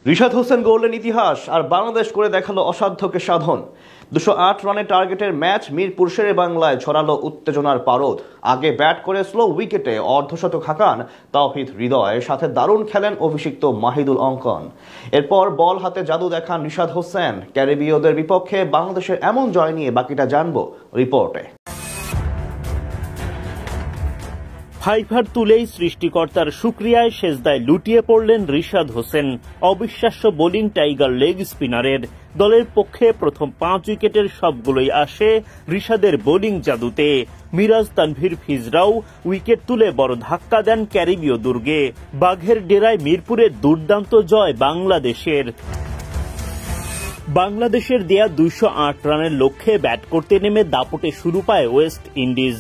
রিশাদ হোসেন গড়লেন ইতিহাস আর বাংলাদেশ করে দেখালো অসাধ্যকে সাধন। 208 রানের টার্গেটের ম্যাচ মিরপুর শেরে বাংলায় ছড়ালো উত্তেজনার পারদ। আগে ব্যাট করে স্লো উইকেটে অর্ধশতক হাঁকান তাওহিদ হৃদয়, সাথে দারুণ খেলেন অভিষিক্ত মাহিদুল অঙ্কন। এরপর বল হাতে জাদু দেখান রিশাদ হোসেন। ক্যারিবীয়দের বিপক্ষে বাংলাদেশের এমন জয় নিয়ে বাকিটা জানবো রিপোর্টে। ফাইফার তুলেই সৃষ্টিকর্তার শুকরিয়ায় সেজদায় লুটিয়ে পড়লেন রিশাদ হোসেন। অবিশ্বাস্য বোলিং টাইগার লেগ স্পিনারের। দলের পক্ষে প্রথম 5 উইকেটের সবগুলোই আসে রিশাদের বোলিং জাদুতে। মিরাজ তানভীর ফিজরাও উইকেট তুলে বড় ধাক্কা দেন ক্যারিবীয় দুর্গে। বাঘের ডেরায় মিরপুরের দুর্দান্ত জয় বাংলাদেশের। বাংলাদেশের দেয়া 208 রানের লক্ষ্যে ব্যাট করতে নেমে দাপটে শুরু পায় ওয়েস্ট ইন্ডিজ।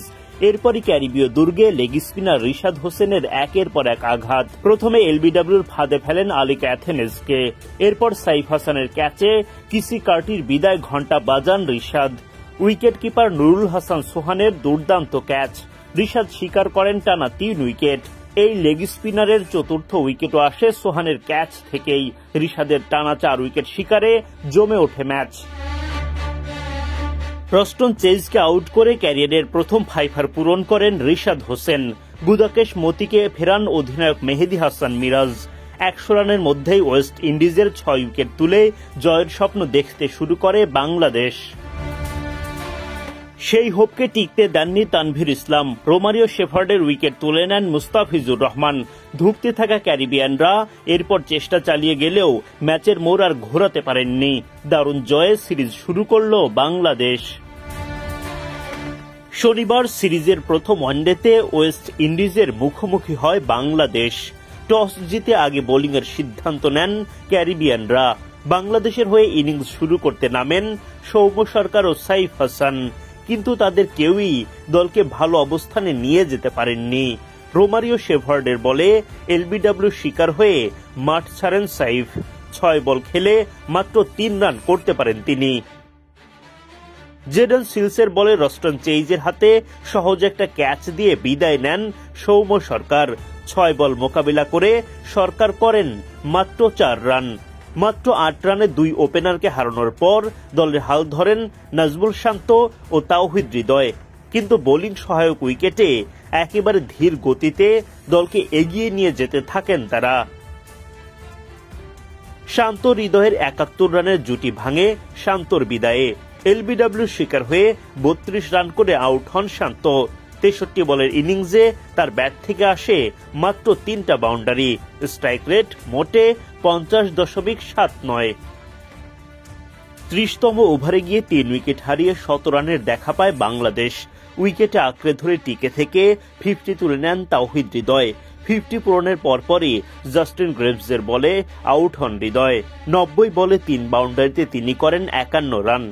এরপরই ক্যারিবীয় দুর্গে লেগ স্পিনার রিশাদ হোসেনের একের পর এক আঘাত। প্রথমে এলবিডব্লিউর ফাঁদে ফেলেন আলী ক্যাথেনেসকে। এরপর সাইফ হাসানের ক্যাচে কিসি কার্টির বিদায় ঘণ্টা বাজান রিশাদ। উইকেট কিপার নুরুল হাসান সোহানের দুর্দান্ত ক্যাচ। রিশাদ শিকার করেন টানা 3 উইকেট। এই লেগ স্পিনারের চতুর্থ উইকেটও আসে সোহানের ক্যাচ থেকেই। রিশাদের টানা 4 উইকেট শিকারে জমে ওঠে ম্যাচ। রস্টন চেজকে আউট করে ক্যারিয়ারের প্রথম ফাইফার পূরণ করেন রিশাদ হোসেন। গুদাকেশ মতিকে ফেরান অধিনায়ক মেহেদী হাসান মিরাজ। 100 রানের মধ্যেই ওয়েস্ট ইন্ডিজের 6 উইকেট তুলে জয়ের স্বপ্ন দেখতে শুরু করে বাংলাদেশ। সেই হোপকে টিকতে দেননি তানভীর ইসলাম। রোমারিও শেফার্ডের উইকেট তুলে নেন মুস্তাফিজুর রহমান। ধুঁকতে থাকা ক্যারিবিয়ানরা এরপর চেষ্টা চালিয়ে গেলেও ম্যাচের মোড় আর ঘোরাতে পারেননি। দারুণ জয়ে সিরিজ শুরু করল বাংলাদেশ। শনিবার সিরিজের প্রথম ওয়ানডেতে ওয়েস্ট ইন্ডিজের মুখোমুখি হয় বাংলাদেশ। টস জিতে আগে বোলিংয়ের সিদ্ধান্ত নেন ক্যারিবিয়ানরা। বাংলাদেশের হয়ে ইনিংস শুরু করতে নামেন সৌম্য সরকার ও সাইফ হাসান, কিন্তু তাদের কেউই দলকে ভালো অবস্থানে নিয়ে যেতে পারেননি। রোমারিও শেফার্ডের বলে এলবিডব্লিউ শিকার হয়ে মাঠ ছাড়েন সাইফ। 6 বল খেলে মাত্র 3 রান করতে পারেন তিনি। জেডেন সিলসের বলে রস্টন চেইজের হাতে সহজ একটা ক্যাচ দিয়ে বিদায় নেন সৌম্য সরকার। 6 বল মোকাবিলা করে সরকার করেন মাত্র 4 রান। মাত্র 8 রানে 2 ওপেনারকে হারানোর পর দলের হাল ধরেন নাজমুল শান্ত ও তাওহিদ হৃদয়, কিন্তু বোলিং সহায়ক উইকেটে একেবারে ধীর গতিতে দলকে এগিয়ে নিয়ে যেতে থাকেন তারা। শান্ত হৃদয়ের 71 রানের জুটি ভাঙে শান্তর বিদায়ে। এলবিডব্লিউ শিকার হয়ে 32 রান করে আউট হন শান্ত। 63 বলের ইনিংসে তার ব্যাট থেকে আসে মাত্র 3টা বাউন্ডারি। স্ট্রাইক রেট মোটে 50.79। 30তম ওভারে গিয়ে 3 উইকেট হারিয়ে 17 রানের দেখা পায় বাংলাদেশ। উইকেটে আঁকড়ে ধরে টিকে থেকে 50 তুলে নেন তাওহিদ হৃদয়। 50 পূরণের পরপরই জাস্টিন গ্রেভসের বলে আউট হন হৃদয়। 90 বলে 3 বাউন্ডারিতে তিনি করেন 51 রান।